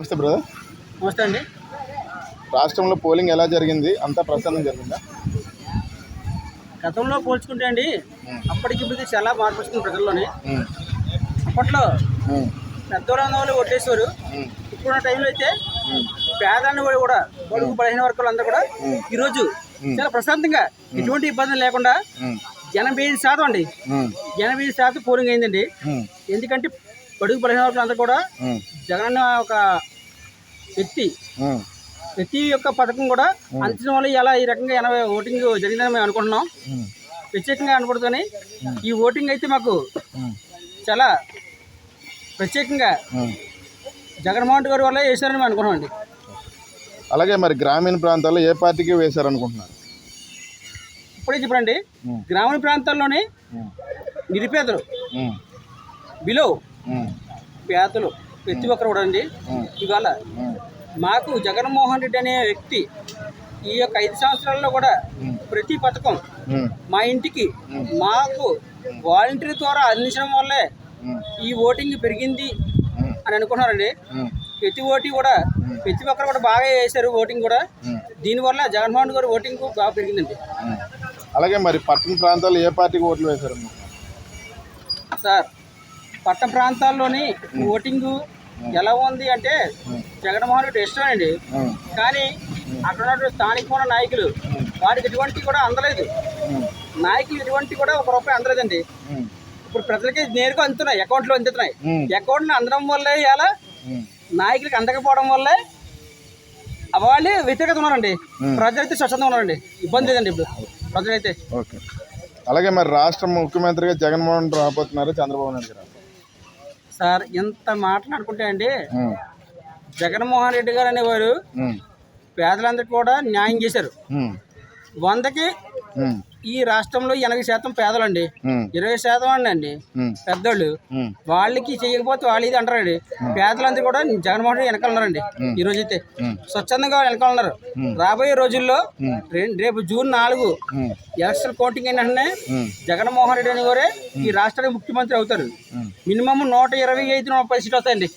నమస్తే బ్రదర్. నమస్తే అండి. రాష్ట్రంలో పోలింగ్ ఎలా జరిగింది? అంతా ప్రశాంతం జరిగిందా? గతంలో పోల్చుకుంటే అండి అప్పటికిప్పటికి చాలా మార్పు వచ్చింది ప్రజల్లోని. ఉమ్, అప్పట్లో ఉమ్, పెద్దవాళ్ళ వాళ్ళు ఓటేసేవారు. ఉమ్, ఇప్పుడున్న టైంలో అయితే ఉమ్, పేదలని వాళ్ళు కూడా బడుగు బలహీన వర్గాలు అందరూ కూడా ఈరోజు చాలా ప్రశాంతంగా ఎటువంటి ఇబ్బందులు లేకుండా ఉమ్, 85% అండి, ఉమ్, 85% పోలింగ్ అయిందండి. ఉమ్, ఎందుకంటే బడుగు బలహీన వర్గాలు అందరూ కూడా ఉమ్, జగన్ ఒక వ్యక్తి ఉమ్, ప్రతి ఒక్క పథకం కూడా అంచనా వల్ల ఇలా ఈ రకంగా 80 ఓటింగ్ జరిగిందని మేము అనుకుంటున్నాం. ఉమ్, ప్రత్యేకంగా అనకూడదని ఈ ఓటింగ్ అయితే మాకు ఉమ్, చాలా ప్రత్యేకంగా ఉమ్. జగన్మోహన్ రెడ్డి గారి వల్ల వేశారని మేము అనుకున్నాం అండి. అలాగే మరి గ్రామీణ ప్రాంతాల్లో ఏ పార్టీకి వేశారనుకుంటున్నారు? ఇప్పుడే చెప్పండి, గ్రామీణ ప్రాంతాల్లోని ఉమ్, నిరుపేదలు, ఉమ్, బిలో ఉమ్, పేదలు ప్రతి ఒక్కరు కూడా అండి ఇవాళ ఉమ్, మాకు జగన్మోహన్ రెడ్డి అనే వ్యక్తి ఈ యొక్క 5 సంవత్సరాల్లో కూడా ప్రతి పథకం ఉమ్, మా ఇంటికి మాకు వాలంటీర్ ద్వారా అందించడం వల్లే ఉమ్, ఈ ఓటింగ్ పెరిగింది అని అనుకున్నారండి. ఉమ్, ప్రతి ఓటు కూడా ప్రతి ఒక్కరు కూడా బాగా వేశారు ఓటింగ్ కూడా. దీనివల్ల జగన్మోహన్ రెడ్డి గారు ఓటింగ్ బాగా పెరిగిందండి. ఉమ్. అలాగే మరి పట్టణ ప్రాంతాల్లో ఏ పార్టీకి ఓట్లు వేశారనుకుంటున్నారు? సార్, పట్టణ ప్రాంతాల్లోని ఓటింగ్ ఎలా ఉంది అంటే జగన్మోహన్ రెడ్డి ఇష్టమేనండి. ఉమ్, కానీ అక్కడ ఉన్నటువంటి స్థానిక నాయకులు వారికి ఎటువంటి కూడా అందలేదు. ఉమ్, నాయకులు ఎటువంటి కూడా ₹1 అందలేదండి. ఉమ్, ఇప్పుడు ప్రజలకి నేరుగా అందుతున్నాయి, అకౌంట్లో అందుతున్నాయి. అకౌంట్లో అందడం వల్లే ఇలా ఉమ్, నాయకులకి అందకపోవడం వల్లే వాళ్ళే వ్యతిరేకత ఉన్నారండి. ప్రజలైతే స్వచ్ఛందంగా ఉన్నారండి, ఇబ్బంది లేదండి ఇప్పుడు ప్రజలైతే. ఓకే. అలాగే మరి రాష్ట్ర ముఖ్యమంత్రిగా జగన్మోహన్ రెడ్డి రాబోతున్నారు, చంద్రబాబు నాయుడు గారు. సార్, ఎంత మాట్లాడుకుంటే అండి ఉమ్, జగన్మోహన్ రెడ్డి గారు అనేవారు ఉమ్, పేదలందరికీ కూడా న్యాయం చేశారు. ఉమ్, 100కి ఉమ్, ఈ రాష్ట్రంలో 80% పేదలండి, ఉమ్, 20% అండి ఉమ్, పెద్దోళ్ళు. ఉమ్, వాళ్ళకి చేయకపోతే వాళ్ళు ఇది అంటారండి. పేదలందరూ కూడా జగన్మోహన్ రెడ్డి వెనకాల ఉన్నారండి. ఈ రోజైతే స్వచ్ఛందంగా వెనకాల ఉన్నారు. రాబోయే రోజుల్లో రేపు జూన్ 4 ఎలక్షన్ కౌంటింగ్ అయిన వెంటనే జగన్మోహన్ రెడ్డి అనేవారే ఈ రాష్ట్రానికి ముఖ్యమంత్రి అవుతారు. మినిమం 125-130 సీట్లు వస్తాయండి.